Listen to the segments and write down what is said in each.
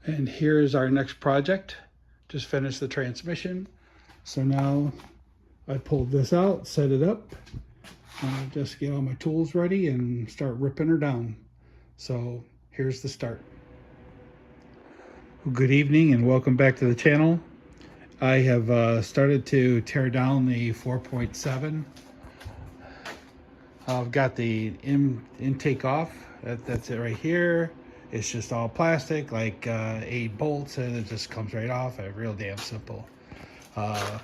And here's our next project. Just finished the transmission. So now I pulled this out, set it up, just get all my tools ready and start ripping her down. So here's the start. Well, good evening and welcome back to the channel. I have started to tear down the 4.7. I've got the intake off. That's it right here. It's just all plastic, like 8 bolts, and it just comes right off. Real damn simple. I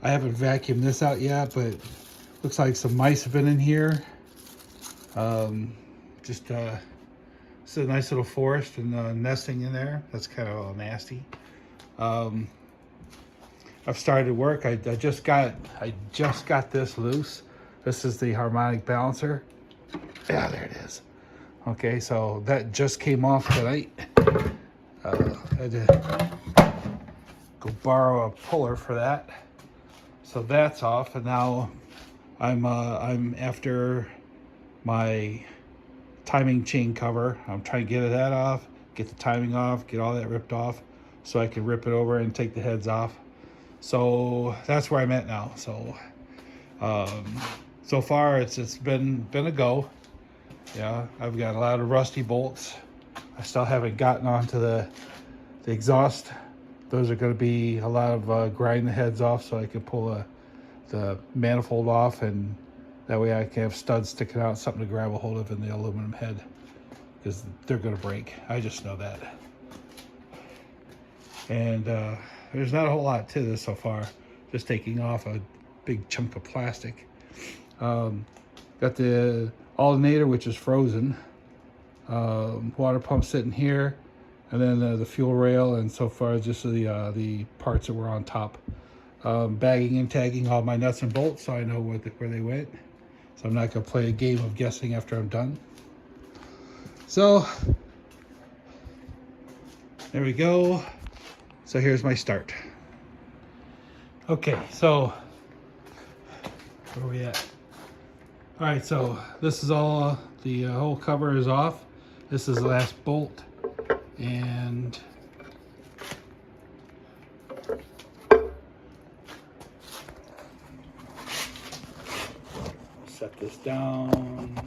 haven't vacuumed this out yet, but looks like some mice have been in here. It's a nice little forest and nesting in there. That's kind of all nasty. I've started work. I just got this loose. This is the harmonic balancer. Yeah, there it is. Okay, so that just came off tonight. I had to go borrow a puller for that. So that's off, and now I'm after my timing chain cover. I'm trying to get that off, get the timing off, get all that ripped off, so I can rip it over and take the heads off. So that's where I'm at now. So so far it's been a go. Yeah, I've got a lot of rusty bolts. I still haven't gotten onto the exhaust. Those are going to be a lot of grinding the heads off so I can pull the manifold off, and that way I can have studs sticking out, something to grab a hold of in the aluminum head, because they're going to break. I just know that. And there's not a whole lot to this so far. Just taking off a big chunk of plastic. Got the alternator, which is frozen. Water pump sitting here, and then the fuel rail, and so far just the parts that were on top. Bagging and tagging all my nuts and bolts so I know where they went. So I'm not going to play a game of guessing after I'm done. So there we go. So here's my start. Okay, so where are we at? All right, so this is all, the whole cover is off. This is the last bolt, and set this down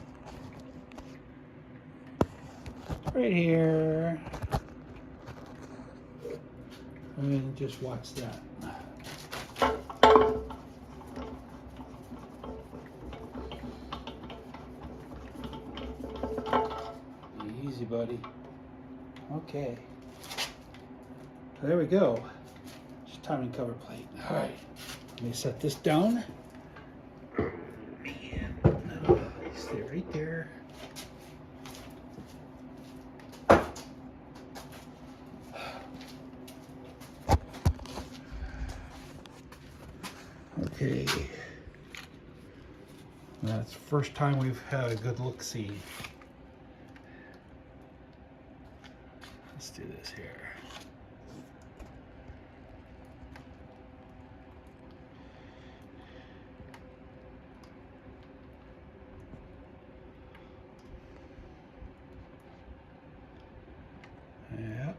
right here, and just watch that. Easy, buddy. Okay. There we go. Just timing cover plate. All right. Let me set this down. And stay right there. Okay. That's the first time we've had a good look-see. Let's do this here. Yep.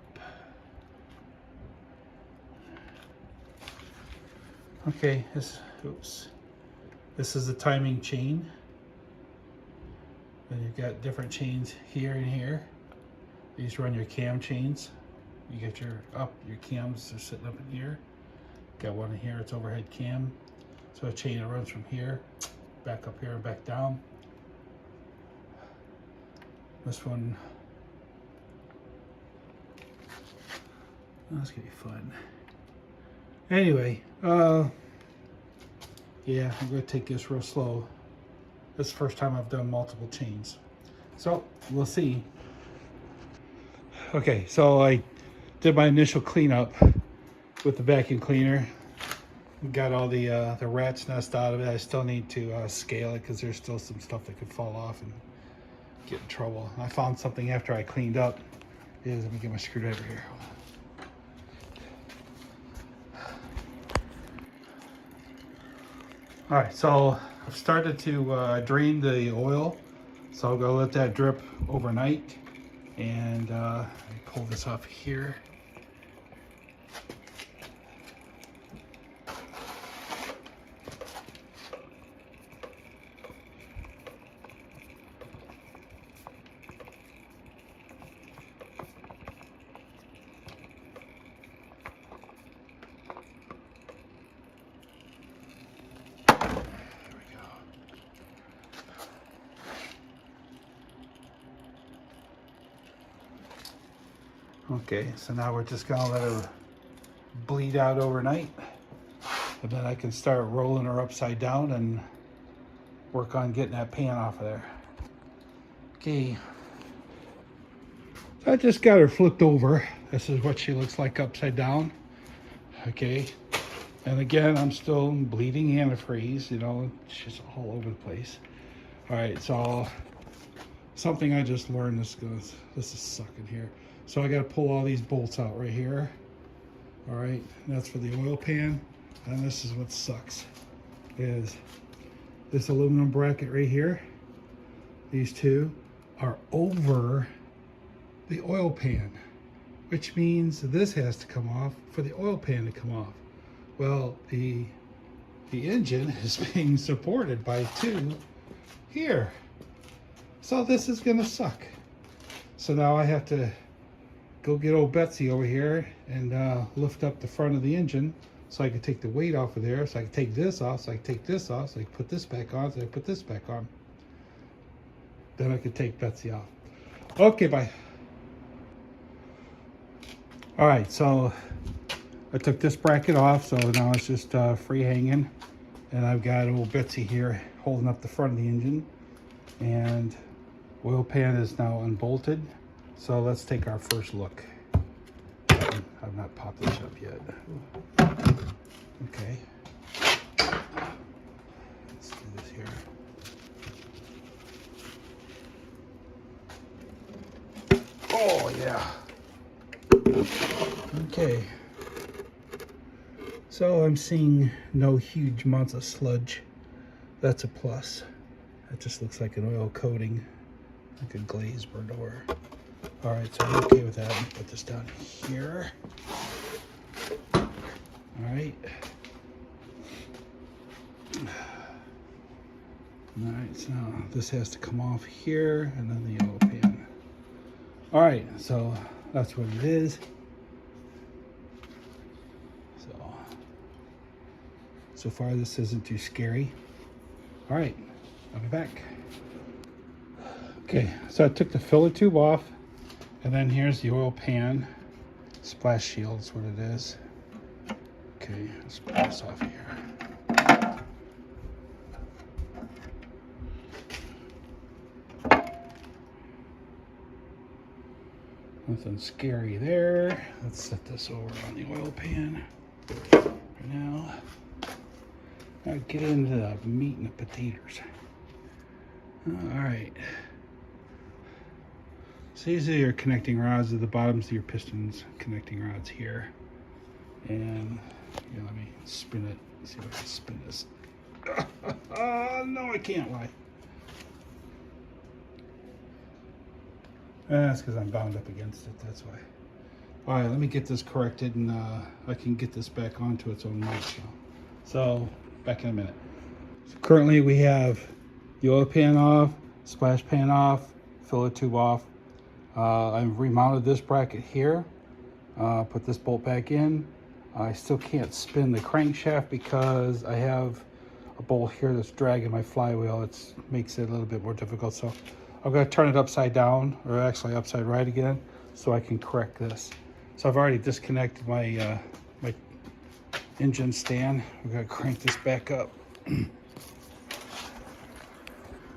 Okay, this is the timing chain. Then you've got different chains here and here. These run your cam chains. You get your cams are sitting up in here. Got one in here, it's overhead cam. So a chain that runs from here, back up here and back down. This one, that's gonna be fun. Anyway, yeah, I'm gonna take this real slow. This is the first time I've done multiple chains. So we'll see. Okay, so I did my initial cleanup with the vacuum cleaner. Got all the rat's nest out of it. I still need to scale it because there's still some stuff that could fall off and get in trouble. I found something after I cleaned up. Let me get my screwdriver here. All right, so I've started to drain the oil. So I'm gonna let that drip overnight. And I pull this off here. Okay, so now we're just gonna let her bleed out overnight, and then I can start rolling her upside down and work on getting that pan off of there. Okay, so I just got her flipped over. This is what she looks like upside down. Okay, and again, I'm still bleeding antifreeze, you know, she's all over the place. All right, so something I just learned, this is sucking here. So I got to pull all these bolts out right here. All right, and that's for the oil pan. And this is what sucks, is this aluminum bracket right here. These two are over the oil pan, which means this has to come off for the oil pan to come off. Well, the engine is being supported by two here. So this is gonna suck. So now I have to go get old Betsy over here and lift up the front of the engine so I can take the weight off of there, so I can take this off, so I can take this off, so I can put this back on, so I can put this back on. Then I can take Betsy off. Okay, bye. All right, so I took this bracket off, so now it's just free hanging. And I've got old Betsy here holding up the front of the engine. And oil pan is now unbolted. So let's take our first look. I've not popped this up yet. Okay. Let's do this here. Oh, yeah. Okay. So I'm seeing no huge amounts of sludge. That's a plus. That just looks like an oil coating, like a glaze burned over. All right, so I'm okay with that. Let me put this down here. All right. All right, so now this has to come off here, and then the oil pan. All right, so that's what it is. So far, this isn't too scary. All right, I'll be back. Okay, so I took the filler tube off, and then here's the oil pan. Splash shield is what it is. Okay, let's put this off here. Nothing scary there. Let's set this over on the oil pan for now. Now get into the meat and the potatoes. All right. So these are your connecting rods at the bottoms of your pistons, connecting rods here. And here, let me spin it. Let's see if I can spin this. No, I can't lie. That's because I'm bound up against it, that's why. All right, let me get this corrected, and I can get this back onto its own mic now. So, back in a minute. So currently we have the oil pan off, splash pan off, filler tube off. I've remounted this bracket here, put this bolt back in. I still can't spin the crankshaft because I have a bolt here that's dragging my flywheel. It makes it a little bit more difficult. So I'm going to turn it upside down, or actually upside right again, so I can correct this. So I've already disconnected my my engine stand. We're going to crank this back up. Let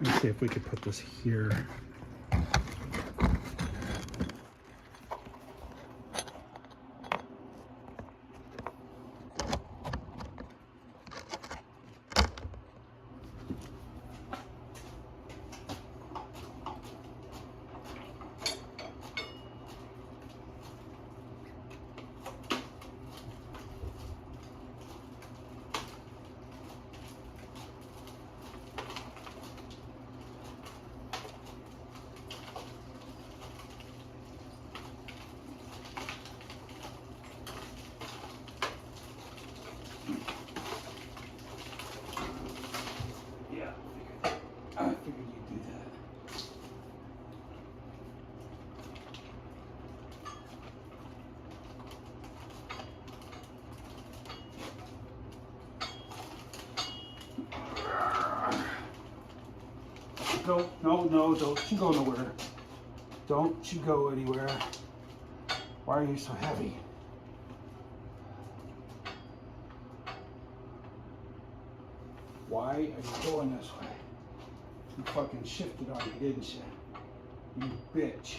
me see if we could put this here. No, don't you go nowhere. Don't you go anywhere. Why are you so heavy? Why are you going this way? You fucking shifted on me, didn't you? You bitch.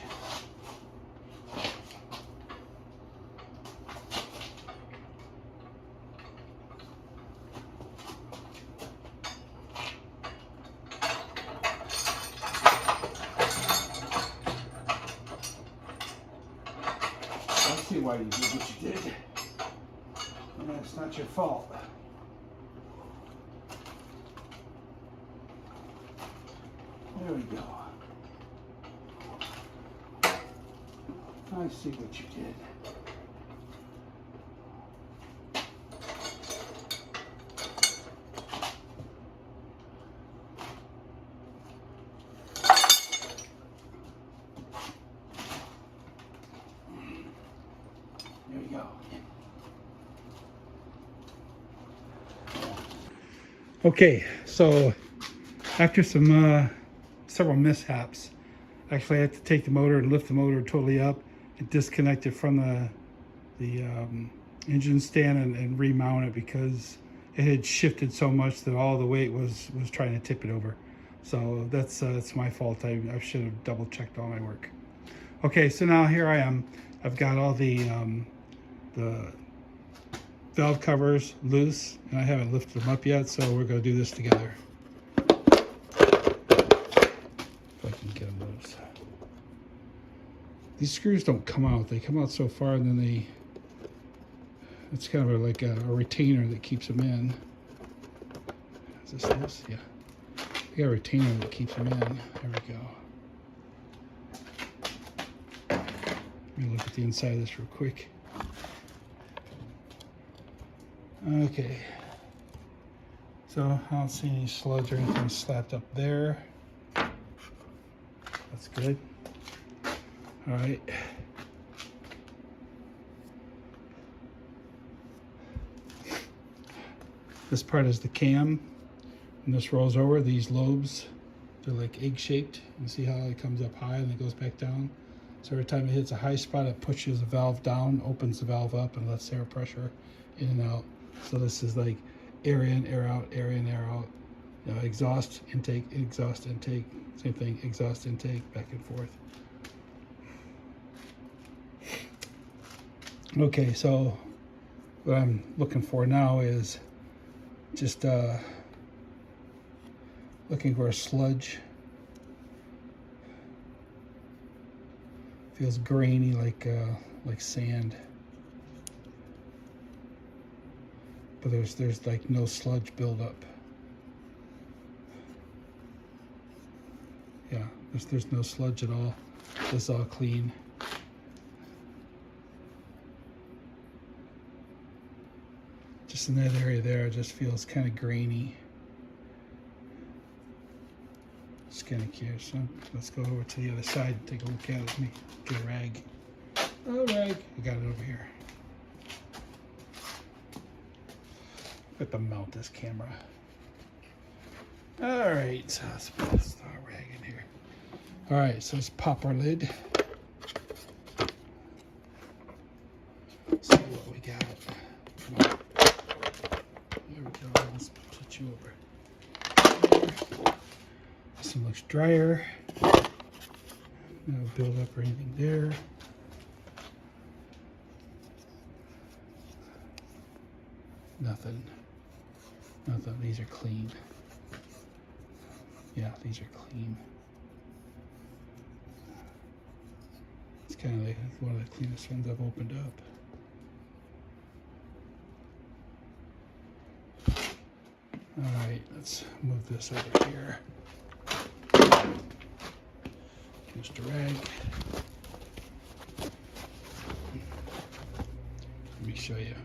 I see why you did what you did. And that's not your fault. There we go. I see what you did. There you go. Okay, so after some several mishaps, actually I had to take the motor and lift the motor totally up and disconnect it from the engine stand and remount it because it had shifted so much that all the weight was trying to tip it over. So that's my fault. I should have double checked all my work. Okay, so now here I am. I've got all the valve covers loose and I haven't lifted them up yet, so we're going to do this together. If I can get them loose. These screws don't come out. They come out so far and then it's kind of like a retainer that keeps them in. Is this loose? Yeah. I got a retainer that keeps them in. There we go. Let me look at the inside of this real quick. Okay. So I don't see any sludge or anything slapped up there. That's good. All right. This part is the cam, and this rolls over. These lobes, they're like egg-shaped. You can see how it comes up high and it goes back down. So every time it hits a high spot, it pushes the valve down, opens the valve up, and lets air pressure in and out. So this is like air in, air out, air in, air out. You know, exhaust, intake, same thing, exhaust, intake, back and forth. Okay, so what I'm looking for now is just looking for a sludge. Feels grainy like sand. But there's like no sludge buildup. Yeah, there's no sludge at all. This is all clean. Just in that area there, it just feels kind of grainy. Just kind of curious. So let's go over to the other side and take a look at it. Let me get a rag. Oh, rag. I got it over here. I have to mount this camera. All right, so let's put this rag in here. All right, so let's pop our lid. See what we got. Come on. There we go. Let's put you over. This one looks drier. No build up or anything there. Nothing. These are clean. Yeah, these are clean. It's kind of like one of the cleanest ones I've opened up. All right, let's move this over here. Just a rag. Let me show you.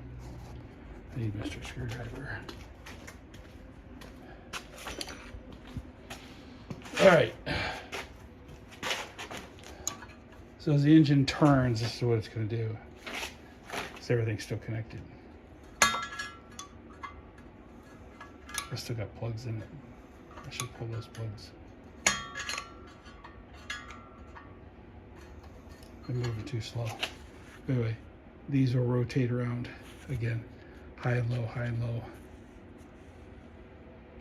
I need Mr. Screwdriver. All right. So as the engine turns, this is what it's going to do. So everything's still connected. I still got plugs in it. I should pull those plugs. I'm moving too slow. Anyway, these will rotate around again, high and low, high and low.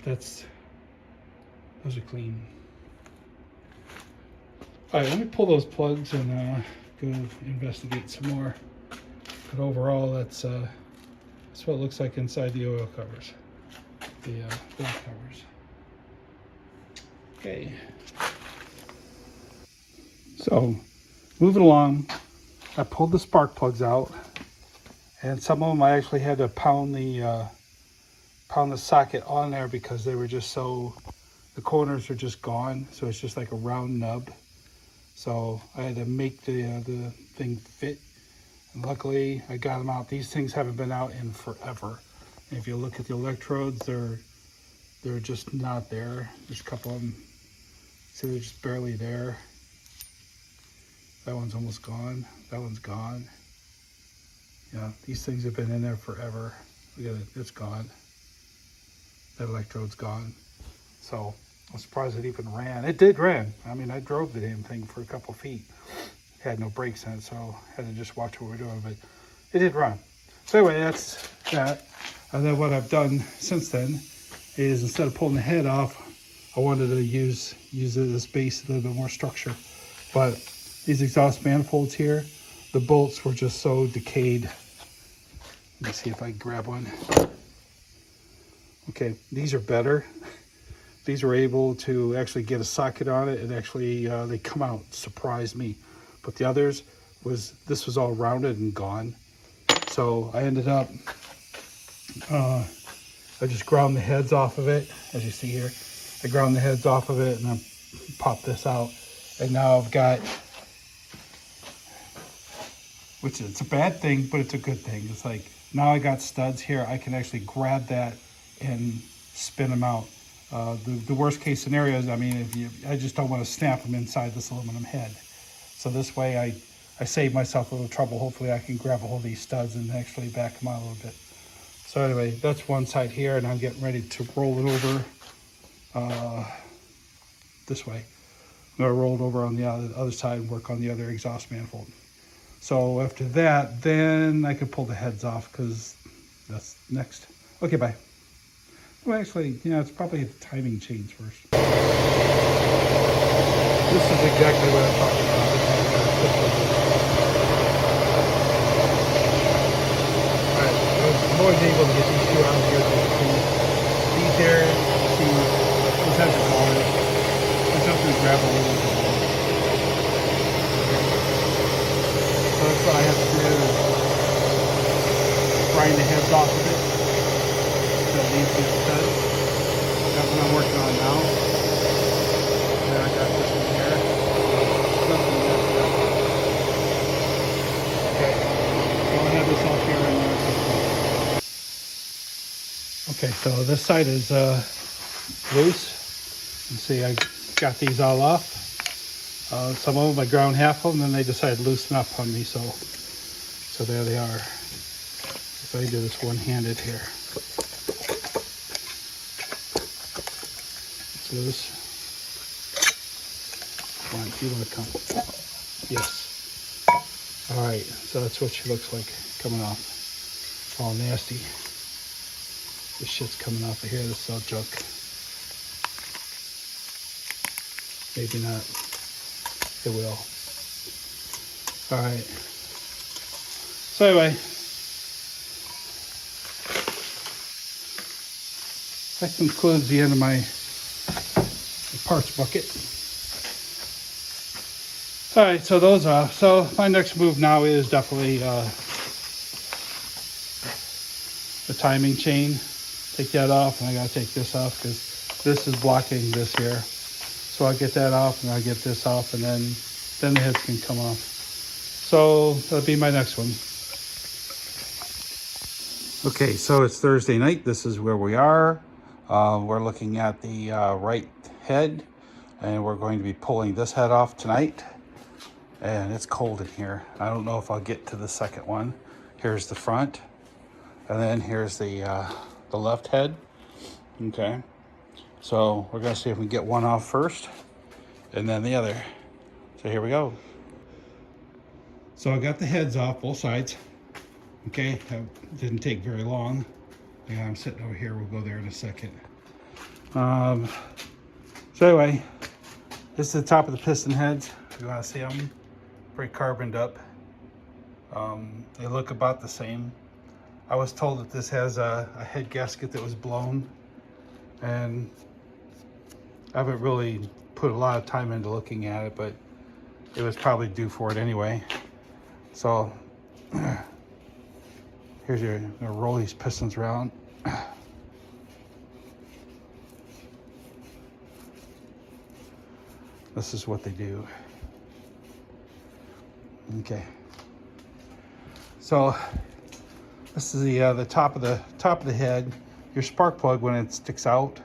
Those are clean. All right, let me pull those plugs and go investigate some more. But overall, that's what it looks like inside the oil covers, the black covers. Okay. So, moving along, I pulled the spark plugs out, and some of them I actually had to pound the socket on there because they were just so, the corners are just gone, so it's just like a round nub. So I had to make the thing fit. And luckily, I got them out. These things haven't been out in forever. And if you look at the electrodes, they're just not there. There's a couple of them, so they're just barely there. That one's almost gone. That one's gone. Yeah, these things have been in there forever. Look at it, it's gone. That electrode's gone. So I'm surprised it even ran. It did ran. I mean, I drove the damn thing for a couple feet. Had no brakes in it, so I had to just watch what we're doing, but it did run. So anyway, that's that. And then what I've done since then is instead of pulling the head off, I wanted to use this base a little bit more structure. But these exhaust manifolds here, the bolts were just so decayed. Let me see if I can grab one. Okay, these are better. These were able to actually get a socket on it, and actually they come out, surprised me. But the others this was all rounded and gone. So I ended up, I just ground the heads off of it, as you see here. I ground the heads off of it and I popped this out. And now I've got, which it's a bad thing, but it's a good thing. It's like, now I got studs here. I can actually grab that and spin them out. The worst case scenario is, I mean, I just don't want to snap them inside this aluminum head. So this way I save myself a little trouble. Hopefully I can grab a hold of these studs and actually back them out a little bit. So anyway, that's one side here, and I'm getting ready to roll it over this way. I'm going to roll it over on the other side and work on the other exhaust manifold. So after that, then I can pull the heads off because that's next. Okay, bye. Well, actually, yeah, it's probably the timing chains first. This is exactly what I'm talking about. Alright, I'm always able to get these two out here. These here, these heads are gone. Just have to grab a little bit. So that's what I have to do, is grind the heads off of it. So these get set. That's what I'm working on now. And then I got this one here. Nothing left there. Okay. So I'll have this off here and okay, so this side is loose. You see I got these all off. Some of them I ground half of them, and then they decided to loosen up on me, so there they are. So I do this one-handed here. It's loose. Come on, you want to come? Yes. All right, so that's what she looks like coming off. All nasty. This shit's coming off of here. This is all junk. Maybe not. It will. All right. So anyway, that concludes the end of my parts bucket. All right, so those are. So my next move now is definitely the timing chain. Take that off, and I gotta take this off because this is blocking this here. So I'll get that off, and I'll get this off, and then the heads can come off. So that'll be my next one. Okay, so it's Thursday night. This is where we are. We're looking at the right head, and we're going to be pulling this head off tonight. And it's cold in here. I don't know if I'll get to the second one. Here's the front, and then here's the left head. Okay. So we're gonna see if we can get one off first and then the other. So here we go. So I got the heads off both sides. Okay, that didn't take very long. Yeah, I'm sitting over here. We'll go there in a second. So anyway, this is the top of the piston heads. If you want to see them, pretty carboned up. They look about the same. I was told that this has a head gasket that was blown, and I haven't really put a lot of time into looking at it, but it was probably due for it anyway. So here's your, gonna roll these pistons around. This is what they do. Okay. So this is the top of the head. Your spark plug, when it sticks out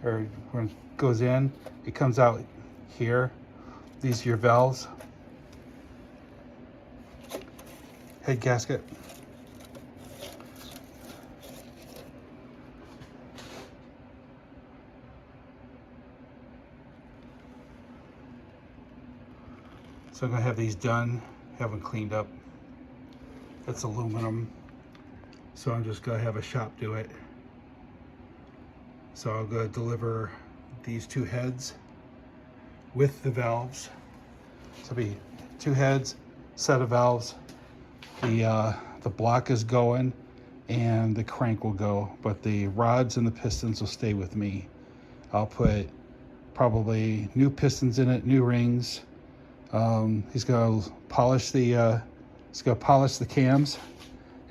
or when it goes in, it comes out here. These are your valves. Head gasket. So I'm gonna have these done, have them cleaned up. It's aluminum, so I'm just gonna have a shop do it. So I'm gonna deliver these two heads with the valves. So it'll be two heads, set of valves. The block is going and the crank will go, but the rods and the pistons will stay with me. I'll put probably new pistons in it, new rings. He's gonna polish the cams,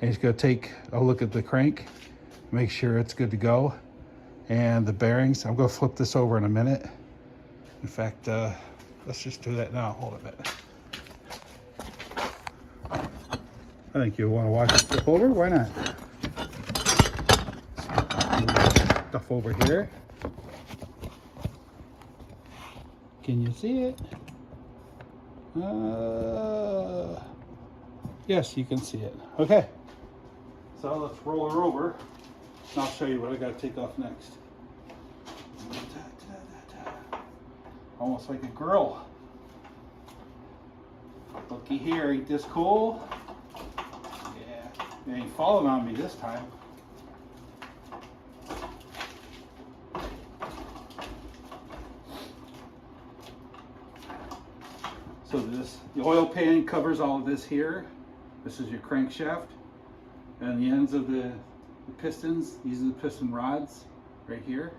and he's gonna take a look at the crank, make sure it's good to go, and the bearings. I'm gonna flip this over in a minute. In fact, let's just do that now. Hold a minute. I think you'll want to watch it flip over. Why not? Stuff over here. Can you see it? Yes, you can see it. Okay. So let's roll her over, and I'll show you what I got to take off next. Almost like a grill. Looky here, ain't this cool? Yeah, it ain't falling on me this time. So the oil pan covers all of this here. This is your crankshaft, and the ends of the pistons. These are the piston rods right here.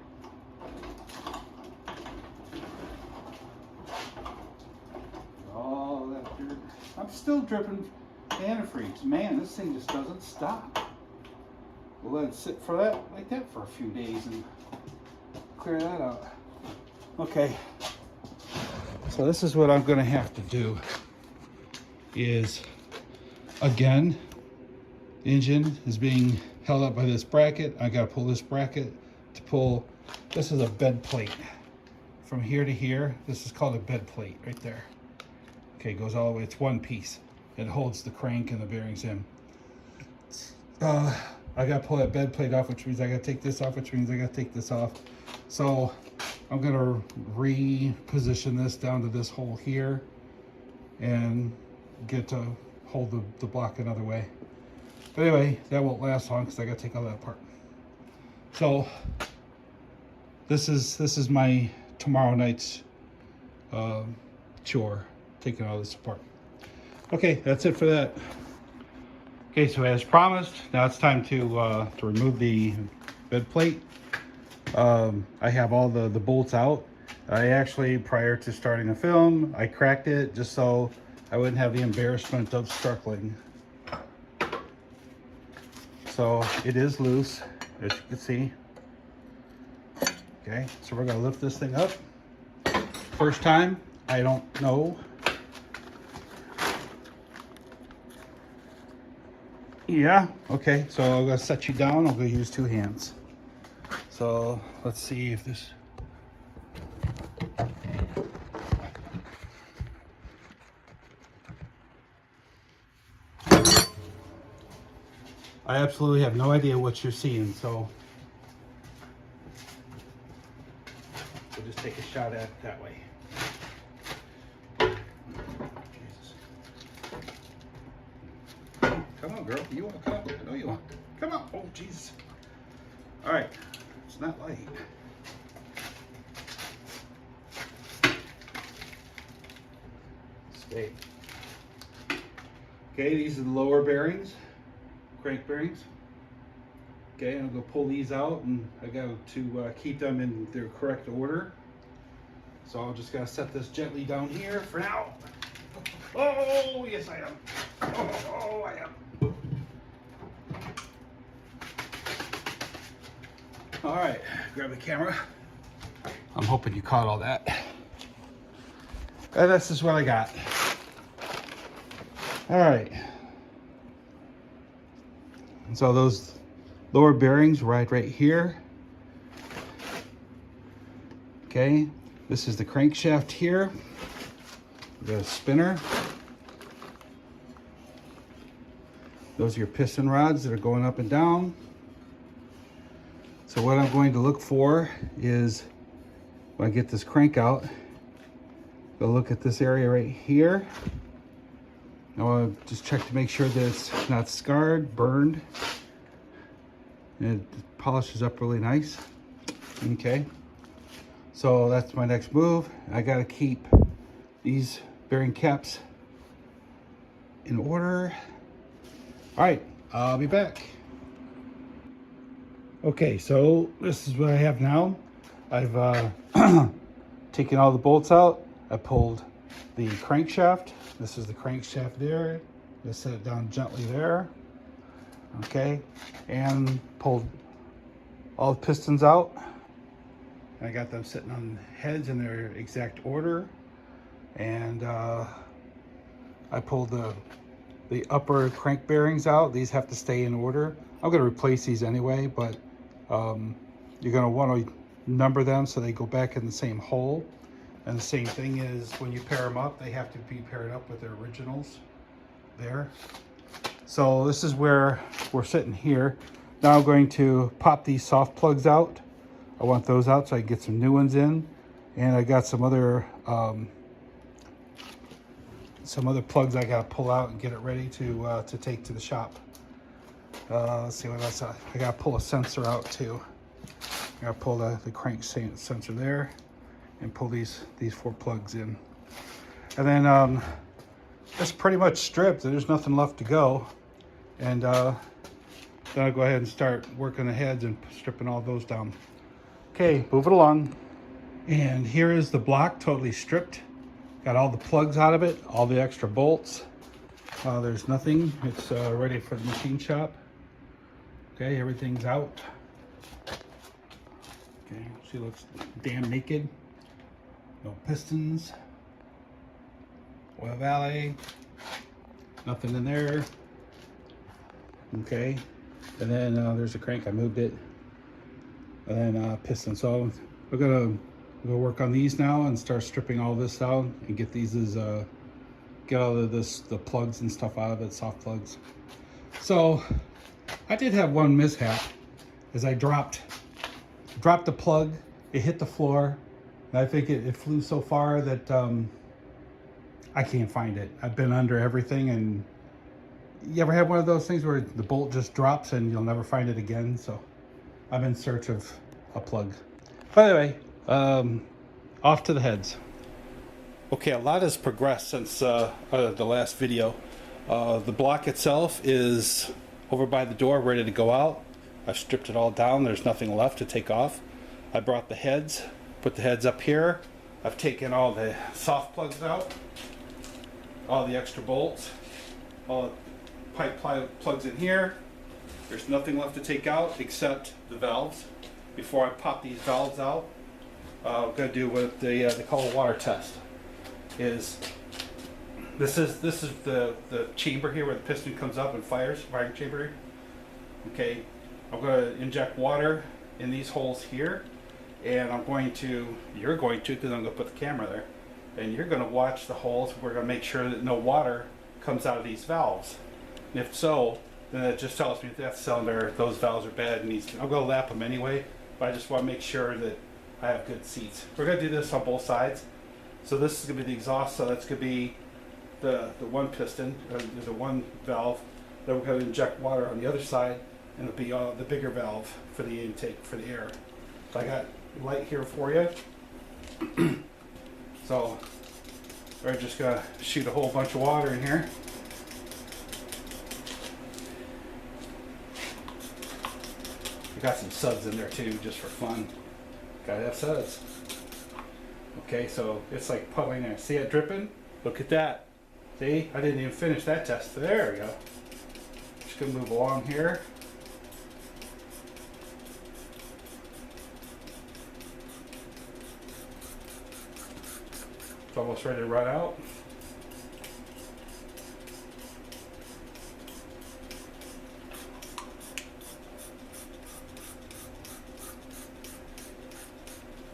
All that dirt. I'm still dripping antifreeze. Man, this thing just doesn't stop. We'll let it sit for that like that for a few days and clear that out. Okay. So this is what I'm going to have to do is, again, the engine is being held up by this bracket. I got to pull this bracket to pull. This is a bed plate from here to here. This is called a bed plate right there. Okay, it goes all the way. It's one piece. It holds the crank and the bearings in. I got to pull that bed plate off, which means I got to take this off, which means I got to take this off. So I'm going to reposition this down to this hole here and get to hold the block another way. But anyway, that won't last long because I got to take all that apart. So this is my tomorrow night's chore, taking all this apart. Okay, that's it for that. Okay, so as promised, now it's time to remove the bed plate. I have all the bolts out. I actually, prior to starting the film, I cracked it just so I wouldn't have the embarrassment of struggling. So it is loose, as you can see. Okay, so we're gonna lift this thing up. First time, I don't know. Yeah, okay, so I'm gonna set you down. I'm gonna use two hands. So let's see if this. I absolutely have no idea what you're seeing, so we'll just take a shot at it that way. Jesus. girl. You want to come? I know you want. Come on. Oh, Jesus. All right. It's not light. Stay. Okay, these are the lower bearings, crank bearings. Okay, I'm going to pull these out, and I got to keep them in their correct order. So I'll just got to set this gently down here for now. Oh, yes I am. Oh, I am. All right, grab the camera. I'm hoping you caught all that. And this is what I got. All right. So those lower bearings right here. Okay, this is the crankshaft here. The spinner. Those are your piston rods that are going up and down. So what I'm going to look for is, when I get this crank out, go look at this area right here. I want to just check to make sure that it's not scarred, burned. And it polishes up really nice. Okay. So that's my next move. I got to keep these bearing caps in order. All right, I'll be back. Okay, so this is what I have now. I've taken all the bolts out. I pulled the crankshaft. This is the crankshaft there. Just set it down gently there. Okay, and pulled all the pistons out. I got them sitting on heads in their exact order. And I pulled the upper crank bearings out. These have to stay in order. I'm going to replace these anyway, but you're going to want to number them so they go back in the same hole. And the same thing is when you pair them up, they have to be paired up with their originals there. So this is where we're sitting here. Now I'm going to pop these soft plugs out. I want those out so I can get some new ones in. And I got some other plugs I got to pull out and get it ready to take to the shop. Let's see what else. I got to pull a sensor out too. I got to pull the crank sensor there and pull these 4 plugs in. And then it's pretty much stripped. There's nothing left to go. And then I'll go ahead and start working the heads and stripping all those down. Okay, move it along. And here is the block totally stripped. Got all the plugs out of it, all the extra bolts. There's nothing. It's ready for the machine shop. Okay, everything's out. Okay, she looks damn naked. No pistons. Oil valley. Nothing in there. Okay, and then there's a crank. I moved it. And then piston. So we're gonna work on these now and start stripping all this out and get these as get all of the plugs and stuff out of it, soft plugs. So I did have one mishap, as I dropped the plug. It hit the floor, and I think it flew so far that I can't find it. I've been under everything, and you ever have one of those things where the bolt just drops and you'll never find it again? So I'm in search of a plug. By the way, off to the heads. Okay, a lot has progressed since the last video. The block itself is over by the door, ready to go out. I've stripped it all down. There's nothing left to take off. I brought the heads, put the heads up here. I've taken all the soft plugs out, all the extra bolts, all the pipe plugs in here. There's nothing left to take out except the valves. Before I pop these valves out, I'm going to do what they call a water test. This is the chamber here where the piston comes up and fires, firing chamber here. Okay, I'm going to inject water in these holes here, and you're going to, because I'm going to put the camera there, and you're going to watch the holes. We're going to make sure that no water comes out of these valves. And if so, then it just tells me that cylinder, those valves are bad, and I'm going to lap them anyway, but I just want to make sure that I have good seats. We're going to do this on both sides. So this is going to be the exhaust, so that's going to be the one piston, or the one valve. Then we're going to inject water on the other side, and it'll be the bigger valve for the intake for the air. So I got light here for you. So we're just going to shoot a whole bunch of water in here. I got some suds in there too, just for fun. Gotta have suds. Okay, so it's like puddling there. See it dripping? Look at that. See? I didn't even finish that test. There we go. Just gonna move along here. It's almost ready to run out.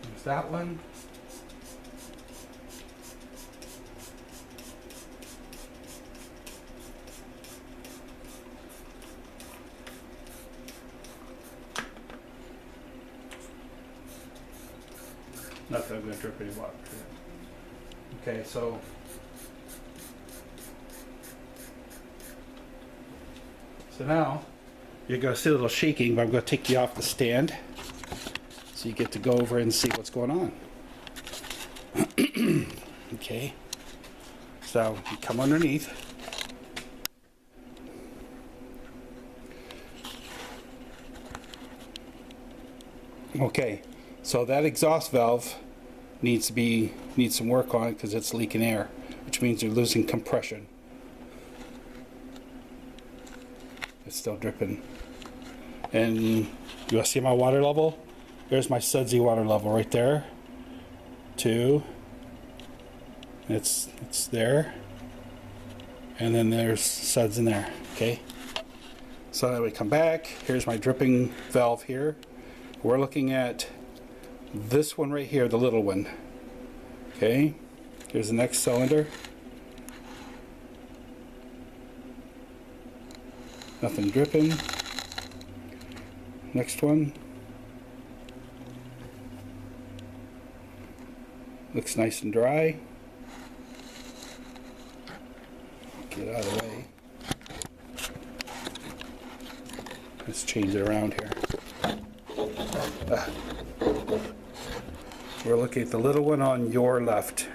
There's that one. Not that I'm going to drip any water. Okay, so now you're going to see a little shaking, but I'm going to take you off the stand so you get to go over and see what's going on. Okay, so you come underneath. Okay, so that exhaust valve needs some work on it because it's leaking air, which means you're losing compression. It's still dripping. And you want to see my water level? There's my sudsy water level right there. 2. It's there. And then there's suds in there. Okay. So then we come back. Here's my dripping valve here. We're looking at this one right here, the little one. Okay, here's the next cylinder. Nothing dripping. Next one. Looks nice and dry. Get out of the way. Let's change it around here. We're looking at the little one on your left.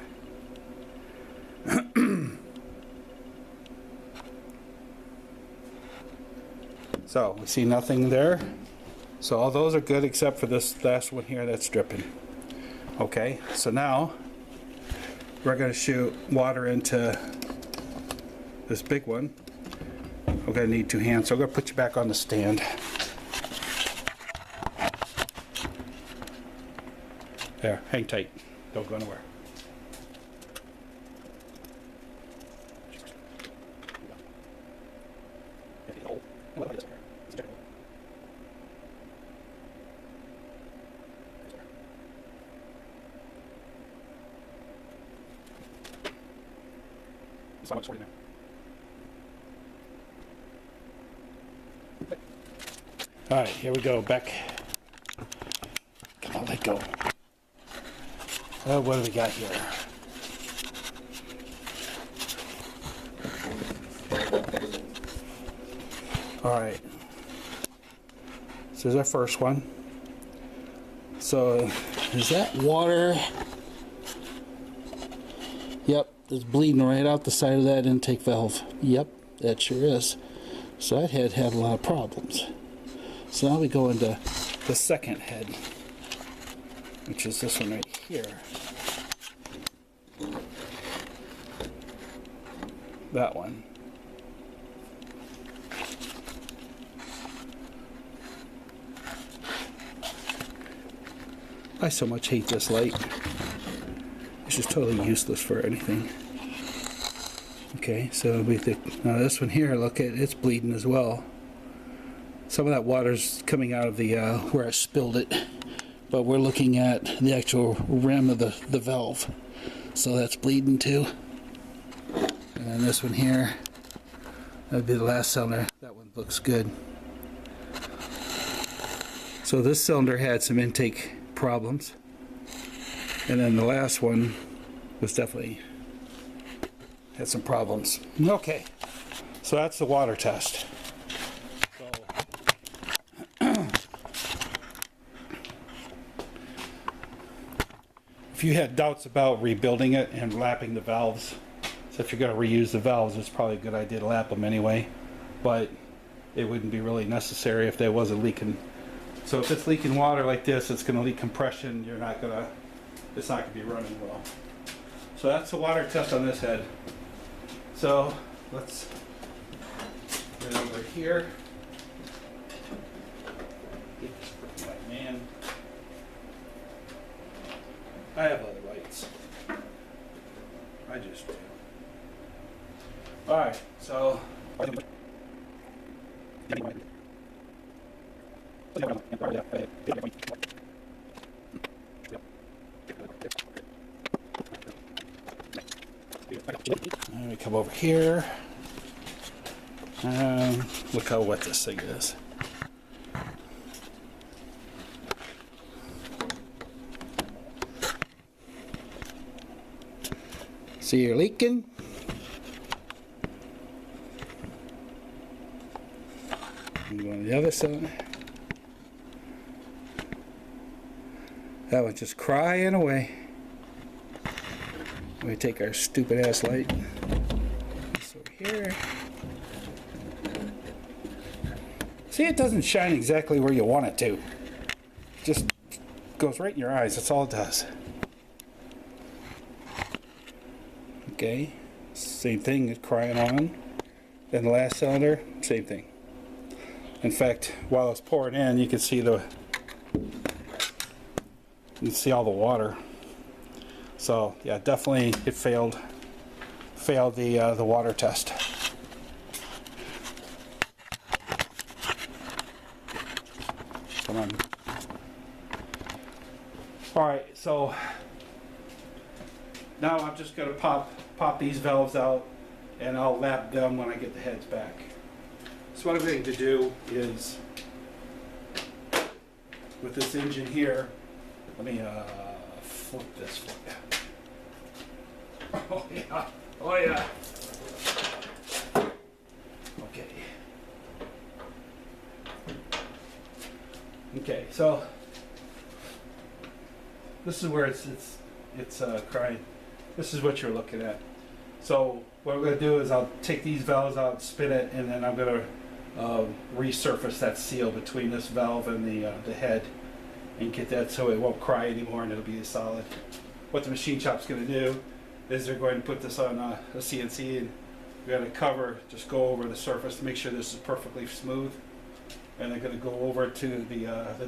So we see nothing there. So all those are good except for this last one here that's dripping. Okay, so now we're going to shoot water into this big one. We're going to need 2 hands, so I'm going to put you back on the stand. There, hang tight. Don't go anywhere. All right, here we go. Back. Come on, let go. What do we got here? All right. So there's our first one. So is that water? Yep, it's bleeding right out the side of that intake valve. Yep, that sure is. So that head had a lot of problems. So now we go into the second head, which is this one right here. That one. I so much hate this light. It's just totally useless for anything. Okay, so now this one here, look at it's bleeding as well. Some of that water's coming out of the where I spilled it, but we're looking at the actual rim of the valve, so that's bleeding too. And then this one here, that'd be the last cylinder. That one looks good. So this cylinder had some intake problems, and then the last one was definitely had some problems. Okay, So that's the water test. So if you had doubts about rebuilding it and lapping the valves, so if you're going to reuse the valves, it's probably a good idea to lap them anyway, but it wouldn't be really necessary if there wasn't leaking. So if it's leaking water like this, it's going to leak compression. It's not going to be running well. So that's the water test on this head. So let's get over here. Man, I have other lights. I just do. All right, so. Let me come over here. Look how wet this thing is. See, you're leaking. I'm going to the other side. That was just crying away. We take our stupid ass light. This over here. See, it doesn't shine exactly where you want it to. It just goes right in your eyes. That's all it does. Okay. Same thing, it's crying on. Then the last cylinder, same thing. In fact, while it's pouring in, you can see all the water. So yeah, definitely it failed the water test. Come on. All right, so now I'm just gonna pop these valves out, and I'll lap them when I get the heads back. So what I'm going to do is, with this engine here, let me flip this for you. Oh yeah, oh yeah. Okay. Okay, so this is where it's crying. This is what you're looking at. So what I'm going to do is I'll take these valves out, spin it, and then I'm going to resurface that seal between this valve and the head, and get that so it won't cry anymore and it'll be solid. What the machine shop's going to do is they're going to put this on a CNC, and we're going to just go over the surface to make sure this is perfectly smooth, and they're going to go over to the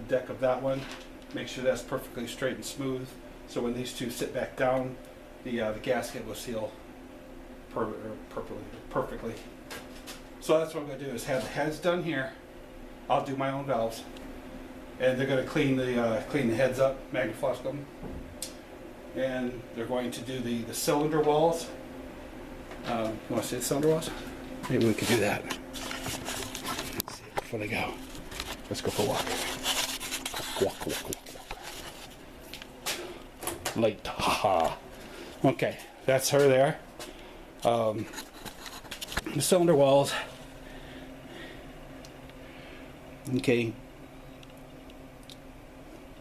deck of that one, make sure that's perfectly straight and smooth, so when these two sit back down, the gasket will seal perfectly. So that's what I'm going to do, is have the heads done here. I'll do my own valves, and they're going to clean the heads up, magnifloss them, and they're going to do the cylinder walls. You want to see the cylinder walls? Maybe we could do that. Let's see, before they go, let's go for a walk. Walk. Light, haha. Okay, that's her there. The cylinder walls. Okay,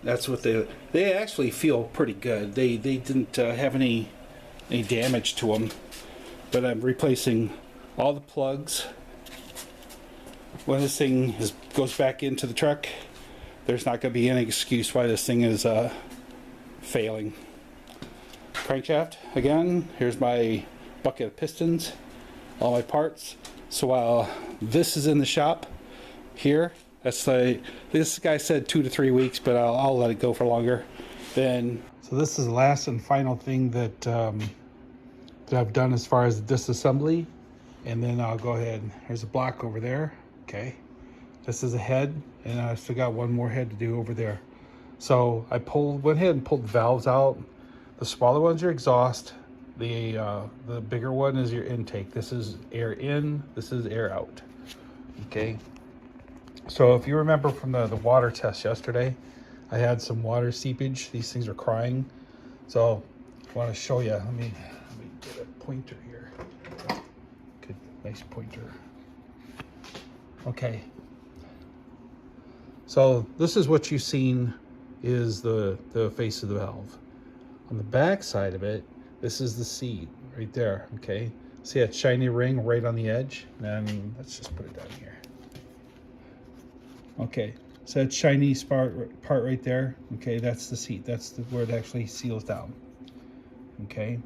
that's what they actually feel pretty good. They didn't have any damage to them, but I'm replacing all the plugs. When this thing goes back into the truck, there's not going to be any excuse why this thing is failing. Crankshaft again. Here's my bucket of pistons, all my parts. So while this is in the shop here, this guy said 2 to 3 weeks, but I'll let it go for longer. Then, so this is the last and final thing that I've done as far as disassembly, and then I'll go ahead. Here's a block over there. Okay, this is a head, and I still got one more head to do over there. So I went ahead and pulled the valves out. The smaller one's your exhaust. The bigger one is your intake. This is air in. This is air out. Okay. So if you remember from the water test yesterday, I had some water seepage. These things are crying. So I want to show you. Let me get a pointer here. Good, nice pointer. Okay. So this is what you've seen is the face of the valve. On the back side of it, this is the seat right there, okay? See that shiny ring right on the edge? And let's just put it down here. Okay, so that shiny part right there, okay, that's the seat. That's where it actually seals down, okay?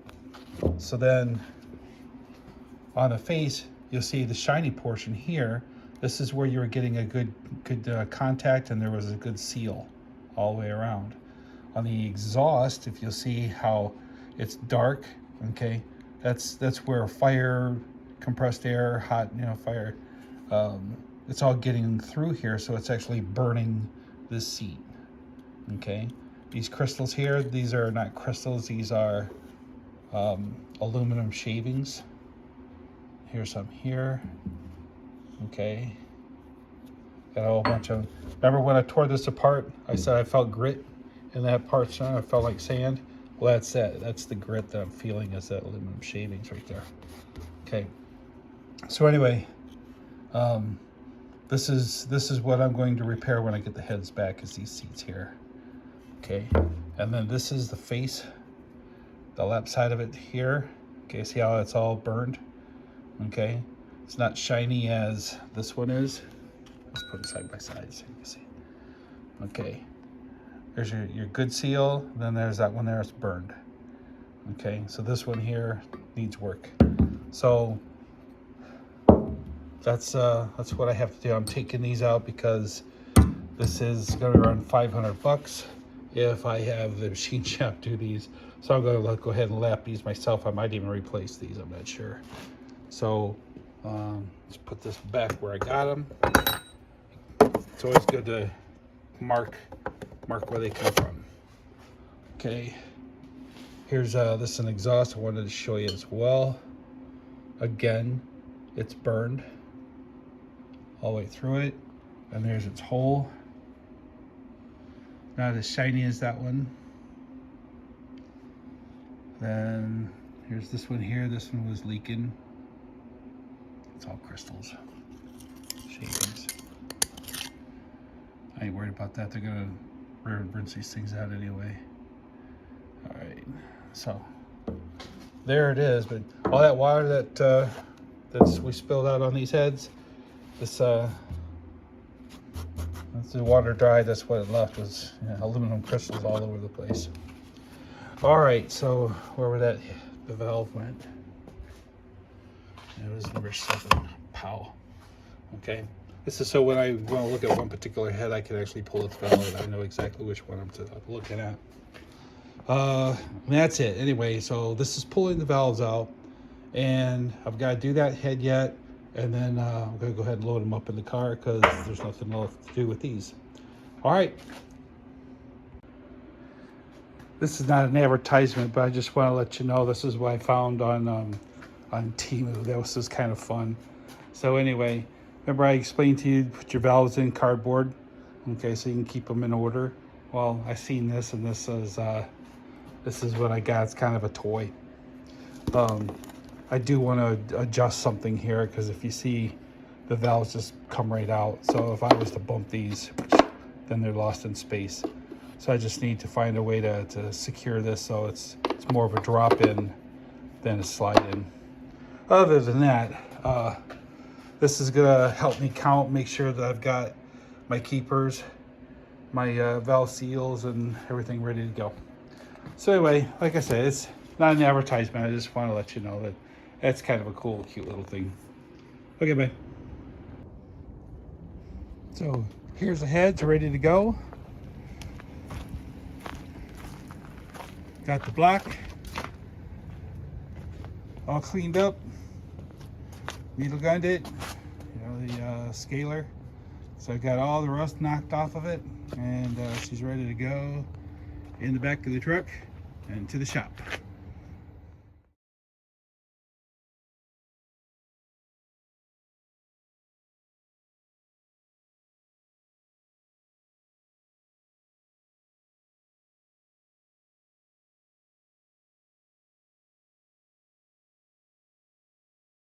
So then on the face, you'll see the shiny portion here. This is where you were getting a good contact, and there was a good seal all the way around. On the exhaust, if you'll see how it's dark, okay, that's where fire, compressed air, hot, fire, it's all getting through here, so it's actually burning this seat, okay? These crystals here, these are not crystals, these are aluminum shavings. Here's some here, okay? Got a whole bunch of, remember when I tore this apart, I said I felt grit in that part, I felt like sand? Well, that's the grit that I'm feeling, is that aluminum shavings right there. Okay, so anyway, this is what I'm going to repair when I get the heads back, is these seats here. Okay, and then this is the face, the left side of it here. Okay, see how it's all burned? Okay, it's not shiny as this one is. Let's put it side by side so you can see. Okay, there's your good seal, then there's that one there, it's burned. Okay, so this one here needs work. So that's what I have to do. I'm taking these out because this is gonna run $500 if I have the machine shop do these. So I'm gonna go ahead and lap these myself. I might even replace these, I'm not sure. So let's put this back where I got them. It's always good to mark where they come from. Okay, here's this is an exhaust. I wanted to show you as well. Again, it's burned all the way through it, and there's its hole. Not as shiny as that one. Then here's this one here. This one was leaking. It's all crystals, shavings. I ain't worried about that. They're gonna rinse these things out anyway. All right, so there it is. But all that water that we spilled out on these heads, that's the water dried. That's what it left was aluminum crystals all over the place. All right, so where the valve went? It was number 7. Pow. Okay. This is so when I want to look at one particular head, I can actually pull its valve and I know exactly which one I'm looking at. That's it. Anyway, so this is pulling the valves out, and I've got to do that head yet, and then I'm going to go ahead and load them up in the car because there's nothing else to do with these. All right. This is not an advertisement, but I just want to let you know this is what I found on Temu. This was kind of fun. So anyway, remember I explained to you, put your valves in cardboard, okay, so you can keep them in order. Well, I seen this, and this is what I got. It's kind of a toy. I do want to adjust something here because if you see, the valves just come right out. So if I was to bump these, then they're lost in space. So I just need to find a way to secure this so it's more of a drop in than a slide in. Other than that, this is gonna help me count, make sure that I've got my keepers, my valve seals, and everything ready to go. So anyway, like I said, it's not an advertisement. I just want to let you know that that's kind of a cool, cute little thing. Okay, bye. So here's the heads ready to go. Got the block all cleaned up, needle gunned it, the scaler. So I got all the rust knocked off of it, and she's ready to go in the back of the truck and to the shop.